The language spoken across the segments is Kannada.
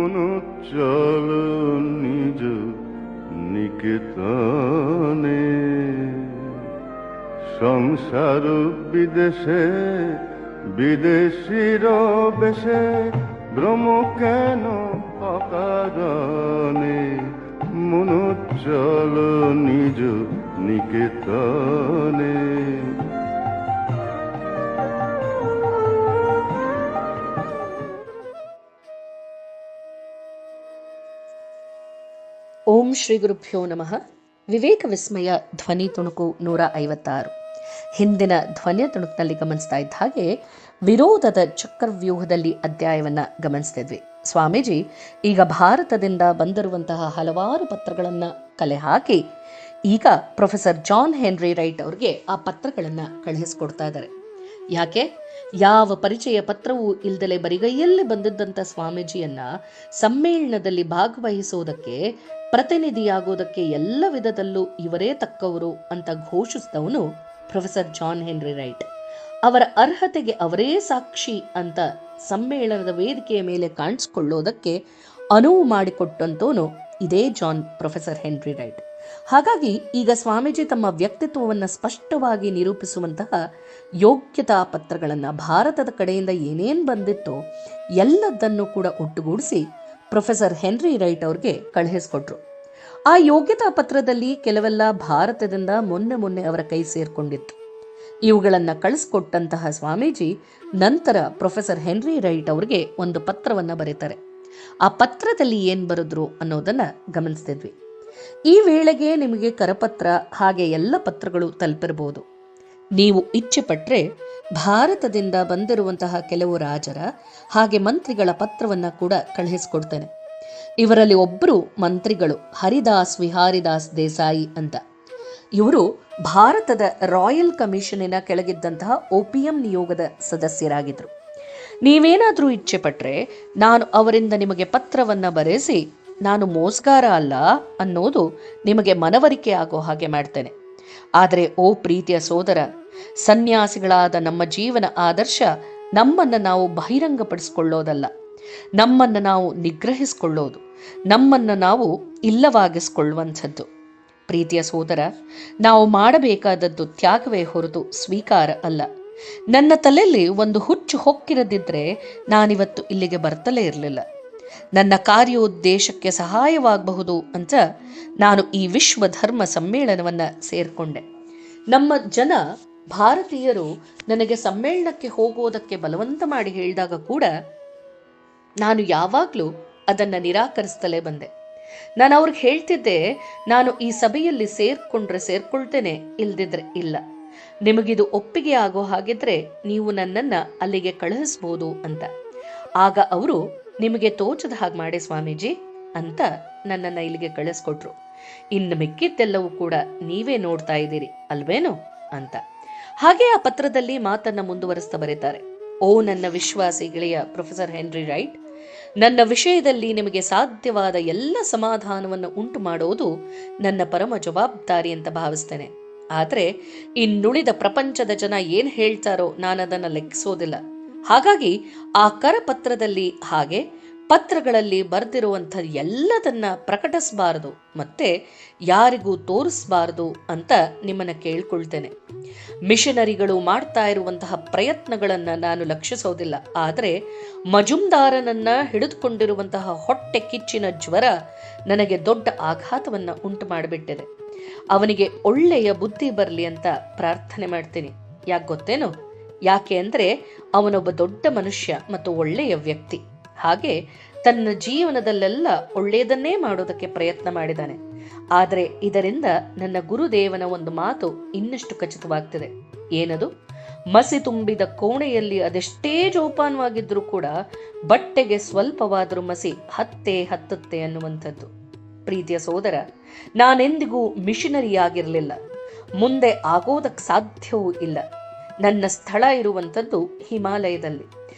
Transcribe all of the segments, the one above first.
মনো চল নিজ নিকেতনে, সংসার বিদেশে বিদেশির বেশে, ভ্রম কেন অকারণে, মনো চল নিজ নিকেতনে। ಓಂ ಶ್ರೀ ಗುರುಭ್ಯೋ ನಮಃ. ವಿವೇಕ ವಿಸ್ಮಯ ಧ್ವನಿ ತುಣುಕು 156. ಹಿಂದಿನ ಧ್ವನಿಯ ತುಣುಕಿನಲ್ಲಿ ಗಮನಿಸ್ತಾ ಇದ್ದ ಹಾಗೆ ವಿರೋಧದ ಚಕ್ರವ್ಯೂಹದಲ್ಲಿ ಅಧ್ಯಾಯವನ್ನು ಗಮನಿಸ್ತಿದ್ವಿ. ಸ್ವಾಮೀಜಿ ಈಗ ಭಾರತದಿಂದ ಬಂದಿರುವಂತಹ ಹಲವಾರು ಪತ್ರಗಳನ್ನು ಕಲೆ ಹಾಕಿ ಈಗ ಪ್ರೊಫೆಸರ್ ಜಾನ್ ಹೆನ್ರಿ ರೈಟ್ ಅವರಿಗೆ ಆ ಪತ್ರಗಳನ್ನು ಕಳುಹಿಸ್ಕೊಡ್ತಾ ಇದ್ದಾರೆ. ಯಾಕೆ? ಯಾವ ಪರಿಚಯ ಪತ್ರವೂ ಇಲ್ದಲೆ ಬರಿಗೈಯಲ್ಲಿ ಬಂದಿದ್ದಂಥ ಸ್ವಾಮೀಜಿಯನ್ನ ಸಮ್ಮೇಳನದಲ್ಲಿ ಭಾಗವಹಿಸುವುದಕ್ಕೆ, ಪ್ರತಿನಿಧಿಯಾಗುವುದಕ್ಕೆ ಎಲ್ಲ ವಿಧದಲ್ಲೂ ಇವರೇ ತಕ್ಕವರು ಅಂತ ಘೋಷಿಸಿದವನು ಪ್ರೊಫೆಸರ್ ಜಾನ್ ಹೆನ್ರಿ ರೈಟ್. ಅವರ ಅರ್ಹತೆಗೆ ಅವರೇ ಸಾಕ್ಷಿ ಅಂತ ಸಮ್ಮೇಳನದ ವೇದಿಕೆಯ ಮೇಲೆ ಕಾಣಿಸ್ಕೊಳ್ಳೋದಕ್ಕೆ ಅನುವು ಮಾಡಿಕೊಟ್ಟಂತವನು ಇದೇ ಪ್ರೊಫೆಸರ್ ಹೆನ್ರಿ ರೈಟ್. ಹಾಗಾಗಿ ಈಗ ಸ್ವಾಮೀಜಿ ತಮ್ಮ ವ್ಯಕ್ತಿತ್ವವನ್ನು ಸ್ಪಷ್ಟವಾಗಿ ನಿರೂಪಿಸುವಂತಹ ಯೋಗ್ಯತಾ ಪತ್ರಗಳನ್ನು, ಭಾರತದ ಕಡೆಯಿಂದ ಏನೇನು ಬಂದಿತ್ತೋ ಎಲ್ಲದನ್ನು ಕೂಡ ಒಟ್ಟುಗೂಡಿಸಿ ಪ್ರೊಫೆಸರ್ ಹೆನ್ರಿ ರೈಟ್ ಅವ್ರಿಗೆ ಕಳುಹಿಸ್ಕೊಟ್ರು. ಆ ಯೋಗ್ಯತಾ ಪತ್ರದಲ್ಲಿ ಕೆಲವೆಲ್ಲ ಭಾರತದಿಂದ ಮೊನ್ನೆ ಅವರ ಕೈ ಸೇರ್ಕೊಂಡಿತ್ತು. ಇವುಗಳನ್ನು ಕಳಿಸ್ಕೊಟ್ಟಂತಹ ಸ್ವಾಮೀಜಿ ನಂತರ ಪ್ರೊಫೆಸರ್ ಹೆನ್ರಿ ರೈಟ್ ಅವ್ರಿಗೆ ಒಂದು ಪತ್ರವನ್ನು ಬರೀತಾರೆ. ಆ ಪತ್ರದಲ್ಲಿ ಏನು ಬರೆದ್ರು ಅನ್ನೋದನ್ನ ಗಮನಿಸ್ತಿದ್ವಿ. ಈ ವೇಳೆಗೆ ನಿಮಗೆ ಕರಪತ್ರ ಹಾಗೆ ಎಲ್ಲ ಪತ್ರಗಳು ತಲುಪಿರಬಹುದು. ನೀವು ಇಚ್ಛೆ ಪಟ್ಟರೆ ಭಾರತದಿಂದ ಬಂದಿರುವಂತಹ ಕೆಲವು ರಾಜರ ಹಾಗೆ ಮಂತ್ರಿಗಳ ಪತ್ರವನ್ನು ಕೂಡ ಕಳುಹಿಸಿಕೊಡ್ತೇನೆ. ಇವರಲ್ಲಿ ಒಬ್ಬರು ಮಂತ್ರಿಗಳು ಹರಿದಾಸ್ ವಿಹಾರಿದಾಸ್ ದೇಸಾಯಿ ಅಂತ. ಇವರು ಭಾರತದ ರಾಯಲ್ ಕಮಿಷನಿನ ಕೆಳಗಿದ್ದಂತಹ OPM ನಿಯೋಗದ ಸದಸ್ಯರಾಗಿದ್ದರು. ನೀವೇನಾದರೂ ಇಚ್ಛೆ ಪಟ್ಟರೆ ನಾನು ಅವರಿಂದ ನಿಮಗೆ ಪತ್ರವನ್ನು ಬರೆಸಿ ನಾನು ಮೋಸಗಾರ ಅಲ್ಲ ಅನ್ನೋದು ನಿಮಗೆ ಮನವರಿಕೆ ಆಗೋ ಹಾಗೆ ಮಾಡ್ತೇನೆ. ಆದರೆ ಓ ಪ್ರೀತಿಯ ಸೋದರ, ಸನ್ಯಾಸಿಗಳಾದ ನಮ್ಮ ಜೀವನ ಆದರ್ಶ ನಮ್ಮನ್ನು ನಾವು ಬಹಿರಂಗಪಡಿಸಿಕೊಳ್ಳೋದಲ್ಲ, ನಮ್ಮನ್ನು ನಾವು ನಿಗ್ರಹಿಸಿಕೊಳ್ಳೋದು, ನಮ್ಮನ್ನು ನಾವು ಇಲ್ಲವಾಗಿಸಿಕೊಳ್ಳುವಂಥದ್ದು. ಪ್ರೀತಿಯ ಸೋದರ, ನಾವು ಮಾಡಬೇಕಾದದ್ದು ತ್ಯಾಗವೇ ಹೊರತು ಸ್ವೀಕಾರ ಅಲ್ಲ. ನನ್ನ ತಲೆಯಲ್ಲಿ ಒಂದು ಹುಚ್ಚು ಹೊಕ್ಕಿರದಿದ್ದರೆ ನಾನಿವತ್ತು ಇಲ್ಲಿಗೆ ಬರ್ತಲೇ ಇರಲಿಲ್ಲ. ನನ್ನ ಕಾರ್ಯೋದ್ದೇಶಕ್ಕೆ ಸಹಾಯವಾಗಬಹುದು ಅಂತ ನಾನು ಈ ವಿಶ್ವ ಧರ್ಮ ಸಮ್ಮೇಳನವನ್ನು ಸೇರಿಕೊಂಡೆ. ನಮ್ಮ ಜನ ಭಾರತೀಯರು ನನಗೆ ಸಮ್ಮೇಳನಕ್ಕೆ ಹೋಗೋದಕ್ಕೆ ಬಲವಂತ ಮಾಡಿ ಹೇಳಿದಾಗ ಕೂಡ ನಾನು ಯಾವಾಗಲೂ ಅದನ್ನು ನಿರಾಕರಿಸ್ತಲೇ ಬಂದೆ. ನಾನು ಅವ್ರಿಗೆ ಹೇಳ್ತಿದ್ದೆ, ನಾನು ಈ ಸಭೆಯಲ್ಲಿ ಸೇರ್ಕೊಂಡ್ರೆ ಸೇರ್ಕೊಳ್ತೇನೆ, ಇಲ್ದಿದ್ರೆ ಇಲ್ಲ. ನಿಮಗಿದು ಒಪ್ಪಿಗೆ ಆಗೋ ಹಾಗಿದ್ರೆ ನೀವು ನನ್ನನ್ನು ಅಲ್ಲಿಗೆ ಕಳುಹಿಸ್ಬೋದು ಅಂತ. ಆಗ ಅವರು, ನಿಮಗೆ ತೋಚದ ಹಾಗೆ ಮಾಡಿ ಸ್ವಾಮೀಜಿ ಅಂತ ನನ್ನನ್ನು ಇಲ್ಲಿಗೆ ಕಳಿಸ್ಕೊಟ್ರು. ಇನ್ನು ಮಿಕ್ಕಿದ್ದೆಲ್ಲವೂ ಕೂಡ ನೀವೇ ನೋಡ್ತಾ ಇದ್ದೀರಿ ಅಲ್ವೇನೋ ಅಂತ. ಹಾಗೆ ಆ ಪತ್ರದಲ್ಲಿ ಮಾತನ್ನು ಮುಂದುವರಿಸ್ತಾ ಬರೀತಾರೆ. ಓ ನನ್ನ ವಿಶ್ವಾಸಿ ಗೆಳೆಯ ಪ್ರೊಫೆಸರ್ ಹೆನ್ರಿ ರೈಟ್, ನನ್ನ ವಿಷಯದಲ್ಲಿ ನಿಮಗೆ ಸಾಧ್ಯವಾದ ಎಲ್ಲ ಸಮಾಧಾನವನ್ನು ಉಂಟು ಮಾಡೋದು ನನ್ನ ಪರಮ ಜವಾಬ್ದಾರಿ ಅಂತ ಭಾವಿಸ್ತೇನೆ. ಆದರೆ ಇನ್ನುಳಿದ ಪ್ರಪಂಚದ ಜನ ಏನು ಹೇಳ್ತಾರೋ ನಾನು ಅದನ್ನು ಲೆಕ್ಕಿಸೋದಿಲ್ಲ. ಹಾಗಾಗಿ ಆ ಕರಪತ್ರದಲ್ಲಿ ಹಾಗೆ ಪತ್ರಗಳಲ್ಲಿ ಬರೆದಿರುವಂಥ ಎಲ್ಲದನ್ನ ಪ್ರಕಟಿಸಬಾರದು ಮತ್ತೆ ಯಾರಿಗೂ ತೋರಿಸಬಾರದು ಅಂತ ನಿಮ್ಮನ್ನು ಕೇಳ್ಕೊಳ್ತೇನೆ. ಮಿಷನರಿಗಳು ಮಾಡ್ತಾ ಇರುವಂತಹ ಪ್ರಯತ್ನಗಳನ್ನು ನಾನು ಲಕ್ಷಿಸೋದಿಲ್ಲ. ಆದರೆ ಮಜುಮ್ದಾರನನ್ನ ಹಿಡಿದುಕೊಂಡಿರುವಂತಹ ಹೊಟ್ಟೆ ಕಿಚ್ಚಿನ ಜ್ವರ ನನಗೆ ದೊಡ್ಡ ಆಘಾತವನ್ನು ಉಂಟು ಮಾಡಿಬಿಟ್ಟಿದೆ. ಅವನಿಗೆ ಒಳ್ಳೆಯ ಬುದ್ಧಿ ಬರಲಿ ಅಂತ ಪ್ರಾರ್ಥನೆ ಮಾಡ್ತೀನಿ. ಯಾಕೆ ಗೊತ್ತೇನೋ? ಯಾಕೆ ಅಂದರೆ ಅವನೊಬ್ಬ ದೊಡ್ಡ ಮನುಷ್ಯ ಮತ್ತು ಒಳ್ಳೆಯ ವ್ಯಕ್ತಿ. ಹಾಗೆ ತನ್ನ ಜೀವನದಲ್ಲೆಲ್ಲ ಒಳ್ಳೆಯದನ್ನೇ ಮಾಡೋದಕ್ಕೆ ಪ್ರಯತ್ನ ಮಾಡಿದ್ದಾನೆ. ಆದರೆ ಇದರಿಂದ ನನ್ನ ಗುರುದೇವನ ಒಂದು ಮಾತು ಇನ್ನಷ್ಟು ಖಚಿತವಾಗ್ತಿದೆ. ಏನದು? ಮಸಿ ತುಂಬಿದ ಕೋಣೆಯಲ್ಲಿ ಅದೆಷ್ಟೇ ಜೋಪಾನವಾಗಿದ್ರೂ ಕೂಡ ಬಟ್ಟೆಗೆ ಸ್ವಲ್ಪವಾದರೂ ಮಸಿ ಹತ್ತುತ್ತೆ ಅನ್ನುವಂಥದ್ದು. ಪ್ರೀತಿಯ ಸೋದರ, ನಾನೆಂದಿಗೂ ಮಿಷನರಿ ಆಗಿರಲಿಲ್ಲ, ಮುಂದೆ ಆಗೋದಕ್ಕೆ ಸಾಧ್ಯವೂ ಇಲ್ಲ. ನನ್ನ ಸ್ಥಳ ಇರುವಂಥದ್ದು ಹಿಮಾಲಯದಲ್ಲಿ.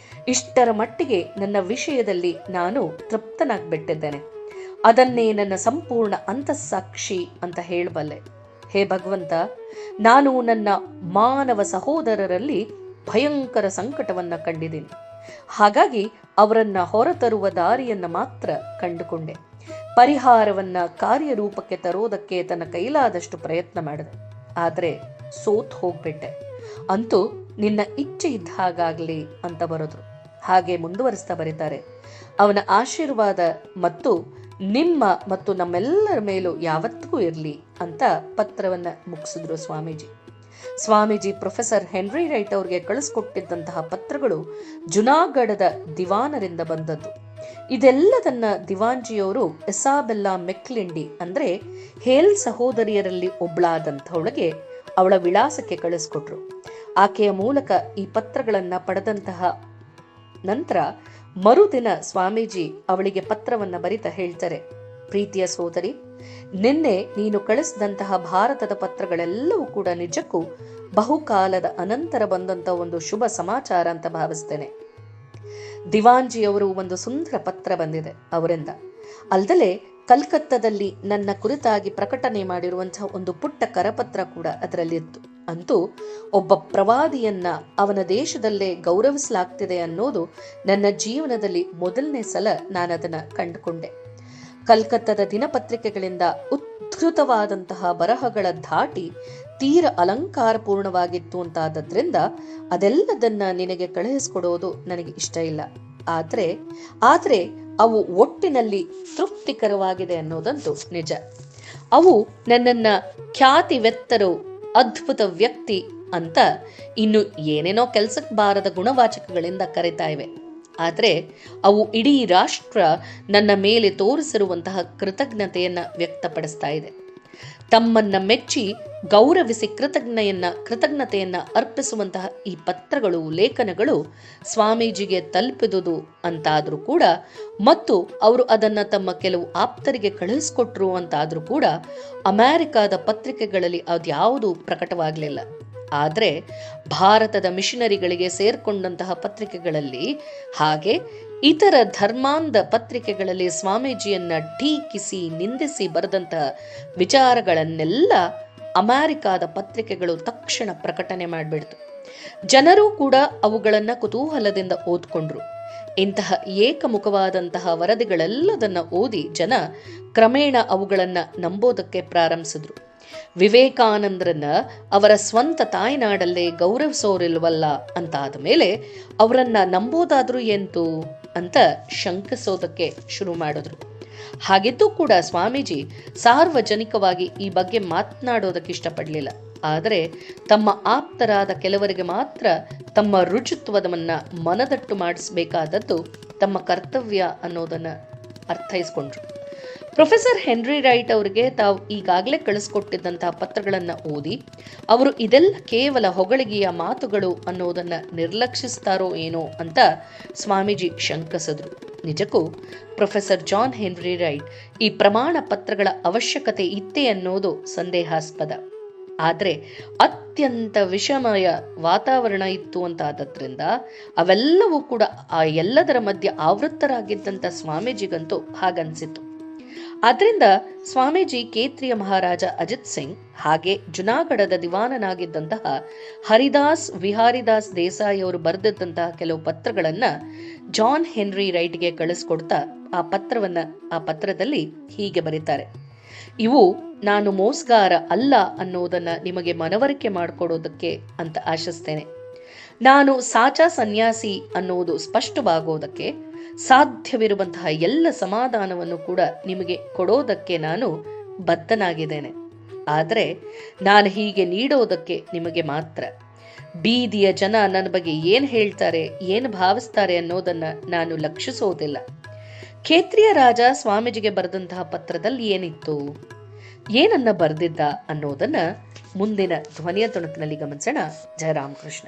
ಇಷ್ಟರ ಮಟ್ಟಿಗೆ ನನ್ನ ವಿಷಯದಲ್ಲಿ ನಾನು ತೃಪ್ತನಾಗ್ಬಿಟ್ಟಿದ್ದೇನೆ. ಅದನ್ನೇ ನನ್ನ ಸಂಪೂರ್ಣ ಅಂತಸ್ಸಾಕ್ಷಿ ಅಂತ ಹೇಳಬಲ್ಲೆ. ಹೇ ಭಗವಂತ, ನಾನು ನನ್ನ ಮಾನವ ಸಹೋದರರಲ್ಲಿ ಭಯಂಕರ ಸಂಕಟವನ್ನು ಕಂಡಿದ್ದೀನಿ. ಹಾಗಾಗಿ ಅವರನ್ನ ಹೊರತರುವ ದಾರಿಯನ್ನ ಮಾತ್ರ ಕಂಡುಕೊಂಡೆ. ಪರಿಹಾರವನ್ನ ಕಾರ್ಯರೂಪಕ್ಕೆ ತರೋದಕ್ಕೆ ತನ್ನ ಕೈಲಾದಷ್ಟು ಪ್ರಯತ್ನ ಮಾಡಿದೆ, ಆದರೆ ಸೋತ್ ಹೋಗ್ಬಿಟ್ಟೆ. ಅಂತೂ ನಿನ್ನ ಇಚ್ಛೆ ಇದ್ದ ಹಾಗಾಗ್ಲಿ ಅಂತ ಬರೋದ್ರು. ಹಾಗೆ ಮುಂದುವರಿಸ್ತಾ ಬರೀತಾರೆ, ಅವನ ಆಶೀರ್ವಾದ ಮತ್ತು ನಿಮ್ಮ ಮತ್ತು ನಮ್ಮೆಲ್ಲರ ಮೇಲೂ ಯಾವತ್ತಿಗೂ ಇರಲಿ ಅಂತ ಪತ್ರವನ್ನ ಮುಗಿಸಿದ್ರು Swamiji. Swamiji professor Henry Wright ಅವ್ರಿಗೆ ಕಳಿಸ್ಕೊಟ್ಟಿದ್ದಂತಹ ಪತ್ರಗಳು ಜುನಾಗಢದ ದಿವಾನರಿಂದ ಬಂದದ್ದು. ಇದೆಲ್ಲದನ್ನ ದಿವಾನ್ಜಿಯವರು ಇಸಾಬೆಲ್ಲಾ ಮೆಕ್ಲಿಂಡಿ ಅಂದ್ರೆ ಹೇಲ್ ಸಹೋದರಿಯರಲ್ಲಿ ಒಬ್ಳಾದಂಥವಳಿಗೆ ಅವಳ ವಿಳಾಸಕ್ಕೆ ಕಳಿಸ್ಕೊಟ್ರು. ಆಕೆಯ ಮೂಲಕ ಈ ಪತ್ರಗಳನ್ನ ಪಡೆದಂತಹ ನಂತರ ಮರುದಿನ ಸ್ವಾಮೀಜಿ ಅವಳಿಗೆ ಪತ್ರವನ್ನ ಬರಿತಾ ಹೇಳ್ತಾರೆ, ಪ್ರೀತಿಯ ಸೋದರಿ, ನಿನ್ನೆ ನೀನು ಕಳಿಸಿದಂತಹ ಭಾರತದ ಪತ್ರಗಳೆಲ್ಲವೂ ಕೂಡ ನಿಜಕ್ಕೂ ಬಹುಕಾಲದ ಅನಂತರ ಬಂದಂತ ಒಂದು ಶುಭ ಸಮಾಚಾರ ಅಂತ ಭಾವಿಸ್ತೇನೆ. ದಿವಾನ್ಜಿಯವರು ಒಂದು ಸುಂದರ ಪತ್ರ ಬಂದಿದೆ ಅವರಿಂದ. ಅಲ್ಲದೆ ಕಲ್ಕತ್ತಾದಲ್ಲಿ ನನ್ನ ಕುರಿತಾಗಿ ಪ್ರಕಟಣೆ ಮಾಡಿರುವಂತಹ ಒಂದು ಪುಟ್ಟ ಕರಪತ್ರ ಕೂಡ ಅದರಲ್ಲಿತ್ತು. ಅಂತೂ ಒಬ್ಬ ಪ್ರವಾದಿಯನ್ನ ಅವನ ದೇಶದಲ್ಲೇ ಗೌರವಿಸಲಾಗ್ತಿದೆ ಅನ್ನೋದು ನನ್ನ ಜೀವನದಲ್ಲಿ ಮೊದಲನೇ ಸಲ ನಾನದನ್ನ ಕಂಡುಕೊಂಡೆ. ಕಲ್ಕತ್ತಾದ ದಿನಪತ್ರಿಕೆಗಳಿಂದ ಉದ್ಧೃತವಾದಂತಹ ಬರಹಗಳ ಧಾಟಿ ತೀರ ಅಲಂಕಾರಪೂರ್ಣವಾಗಿತ್ತು ಅಂತಾದ್ರಿಂದ ಅದೆಲ್ಲದನ್ನ ನಿನಗೆ ಕಳುಹಿಸಿಕೊಡೋದು ನನಗೆ ಇಷ್ಟ ಇಲ್ಲ. ಆದ್ರೆ ಅವು ಒಟ್ಟಿನಲ್ಲಿ ತೃಪ್ತಿಕರವಾಗಿದೆ ಅನ್ನೋದಂತೂ ನಿಜ. ಅವು ನನ್ನನ್ನ ಖ್ಯಾತಿವೆತ್ತರು, ಅದ್ಭುತ ವ್ಯಕ್ತಿ ಅಂತ ಇನ್ನು ಏನೇನೋ ಕೆಲ್ಸಕ್ಕೆ ಬಾರದ ಗುಣವಾಚಕಗಳಿಂದ ಕರೀತಾ ಇವೆ. ಆದರೆ ಅವು ಇಡೀ ರಾಷ್ಟ್ರ ನನ್ನ ಮೇಲೆ ತೋರಿಸಿರುವಂತಹ ಕೃತಜ್ಞತೆಯನ್ನ ವ್ಯಕ್ತಪಡಿಸ್ತಾ ಇದೆ. ತಮ್ಮನ್ನ ಮೆಚ್ಚಿ ಗೌರವಿಸಿ ಕೃತಜ್ಞತೆಯನ್ನ ಅರ್ಪಿಸುವಂತಹ ಈ ಪತ್ರಗಳು, ಲೇಖನಗಳು ಸ್ವಾಮೀಜಿಗೆ ತಲುಪಿದುದು ಅಂತಾದ್ರೂ ಕೂಡ, ಮತ್ತು ಅವರು ಅದನ್ನ ತಮ್ಮ ಕೆಲವು ಆಪ್ತರಿಗೆ ಕಳುಹಿಸಿಕೊಟ್ರು ಅಂತಾದ್ರೂ ಕೂಡ ಅಮೆರಿಕಾದ ಪತ್ರಿಕೆಗಳಲ್ಲಿ ಅದ್ಯಾವುದೂ ಪ್ರಕಟವಾಗಲಿಲ್ಲ. ಆದರೆ ಭಾರತದ ಮಿಷನರಿಗಳಿಗೆ ಸೇರ್ಕೊಂಡಂತಹ ಪತ್ರಿಕೆಗಳಲ್ಲಿ ಹಾಗೆ ಇತರ ಧರ್ಮಾಂಧ ಪತ್ರಿಕೆಗಳಲ್ಲಿ ಸ್ವಾಮೀಜಿಯನ್ನ ಟೀಕಿಸಿ ನಿಂದಿಸಿ ಬರೆದಂತಹ ವಿಚಾರಗಳನ್ನೆಲ್ಲ ಅಮೆರಿಕಾದ ಪತ್ರಿಕೆಗಳು ತಕ್ಷಣ ಪ್ರಕಟಣೆ ಮಾಡಿಬಿಡ್ತು. ಜನರು ಕೂಡ ಅವುಗಳನ್ನ ಕುತೂಹಲದಿಂದ ಓದ್ಕೊಂಡ್ರು. ಇಂತಹ ಏಕಮುಖವಾದಂತಹ ವರದಿಗಳೆಲ್ಲದನ್ನ ಓದಿ ಜನ ಕ್ರಮೇಣ ಅವುಗಳನ್ನ ನಂಬೋದಕ್ಕೆ ಪ್ರಾರಂಭಿಸಿದ್ರು. ವಿವೇಕಾನಂದರನ್ನ ಅವರ ಸ್ವಂತ ತಾಯ್ನಾಡಲ್ಲೇ ಗೌರವಿಸೋರಿಲ್ವಲ್ಲ ಅಂತಾದ ಮೇಲೆ ಅವರನ್ನ ನಂಬೋದಾದ್ರೂ ಎಂತು ಅಂತ ಶಂಕಿಸೋದಕ್ಕೆ ಶುರು ಮಾಡಿದ್ರು. ಹಾಗಿದ್ದು ಕೂಡ ಸ್ವಾಮೀಜಿ ಸಾರ್ವಜನಿಕವಾಗಿ ಈ ಬಗ್ಗೆ ಮಾತನಾಡೋದಕ್ಕೆ ಇಷ್ಟಪಡಲಿಲ್ಲ. ಆದರೆ ತಮ್ಮ ಆಪ್ತರಾದ ಕೆಲವರಿಗೆ ಮಾತ್ರ ತಮ್ಮ ರುಜುತ್ವದನ್ನ ಮನದಟ್ಟು ಮಾಡಿಸಬೇಕಾದದ್ದು ತಮ್ಮ ಕರ್ತವ್ಯ ಅನ್ನೋದನ್ನ ಅರ್ಥೈಸ್ಕೊಂಡ್ರು. ಪ್ರೊಫೆಸರ್ ಹೆನ್ರಿ ರೈಟ್ ಅವರಿಗೆ ತಾವು ಈಗಾಗಲೇ ಕಳಿಸ್ಕೊಟ್ಟಿದ್ದಂತಹ ಪತ್ರಗಳನ್ನು ಓದಿ ಅವರು ಇದೆಲ್ಲ ಕೇವಲ ಹೊಗಳಿಗೆಯ ಮಾತುಗಳು ಅನ್ನೋದನ್ನ ನಿರ್ಲಕ್ಷಿಸ್ತಾರೋ ಏನೋ ಅಂತ ಸ್ವಾಮೀಜಿ ಶಂಕಿಸಿದ್ರು. ನಿಜಕ್ಕೂ ಪ್ರೊಫೆಸರ್ ಜಾನ್ ಹೆನ್ರಿ ರೈಟ್ ಈ ಪ್ರಮಾಣ ಪತ್ರಗಳ ಅವಶ್ಯಕತೆ ಇತ್ತೆ ಅನ್ನೋದು ಸಂದೇಹಾಸ್ಪದ. ಆದರೆ ಅತ್ಯಂತ ವಿಷಮಯ ವಾತಾವರಣ ಇತ್ತು ಅಂತಾದ್ರಿಂದ ಅವೆಲ್ಲವೂ ಕೂಡ ಆ ಎಲ್ಲದರ ಮಧ್ಯೆ ಆವೃತ್ತರಾಗಿದ್ದಂಥ ಸ್ವಾಮೀಜಿಗಂತೂ ಹಾಗನ್ಸಿತ್ತು. ಆದ್ರಿಂದ ಸ್ವಾಮೀಜಿ ಕೇತ್ರಿಯ ಮಹಾರಾಜ ಅಜಿತ್ ಸಿಂಗ್ ಹಾಗೆ ಜುನಾಗಢದ ದಿವಾನನಾಗಿದ್ದಂತಹ ಹರಿದಾಸ್ ವಿಹಾರಿದಾಸ್ ದೇಸಾಯಿ ಅವರು ಬರೆದಿದ್ದಂತಹ ಕೆಲವು ಪತ್ರಗಳನ್ನ ಜಾನ್ ಹೆನ್ರಿ ರೈಟ್ಗೆ ಕಳಿಸ್ಕೊಡ್ತಾ ಆ ಪತ್ರದಲ್ಲಿ ಹೀಗೆ ಬರೀತಾರೆ, ಇವು ನಾನು ಮೋಸಗಾರ ಅಲ್ಲ ಅನ್ನೋದನ್ನ ನಿಮಗೆ ಮನವರಿಕೆ ಮಾಡಿಕೊಡೋದಕ್ಕೆ ಅಂತ ಆಶಿಸ್ತೇನೆ. ನಾನು ಸಾಚಾ ಸನ್ಯಾಸಿ ಅನ್ನೋದು ಸ್ಪಷ್ಟವಾಗೋದಕ್ಕೆ ಸಾಧ್ಯವಿರುವಂತಹ ಎಲ್ಲ ಸಮಾಧಾನವನ್ನು ಕೂಡ ನಿಮಗೆ ಕೊಡೋದಕ್ಕೆ ನಾನು ಬದ್ಧನಾಗಿದ್ದೇನೆ. ಆದರೆ ನಾನು ಹೀಗೆ ನೀಡೋದಕ್ಕೆ ನಿಮಗೆ ಮಾತ್ರ. ಬೀದಿಯ ಜನ ನನ್ನ ಬಗ್ಗೆ ಏನು ಹೇಳ್ತಾರೆ, ಏನು ಭಾವಿಸ್ತಾರೆ ಅನ್ನೋದನ್ನ ನಾನು ಲಕ್ಷಿಸೋದಿಲ್ಲ. ಖೇತ್ರಿಯ ರಾಜ ಸ್ವಾಮೀಜಿಗೆ ಬರೆದಂತಹ ಪತ್ರದಲ್ಲಿ ಏನಿತ್ತು, ಏನನ್ನ ಬರೆದಿದ್ದ ಅನ್ನೋದನ್ನ ಮುಂದಿನ ಧ್ವನಿಯ ತುಣುಕಿನಲ್ಲಿ ಗಮನಿಸೋಣ. ಜಯ ರಾಮಕೃಷ್ಣ.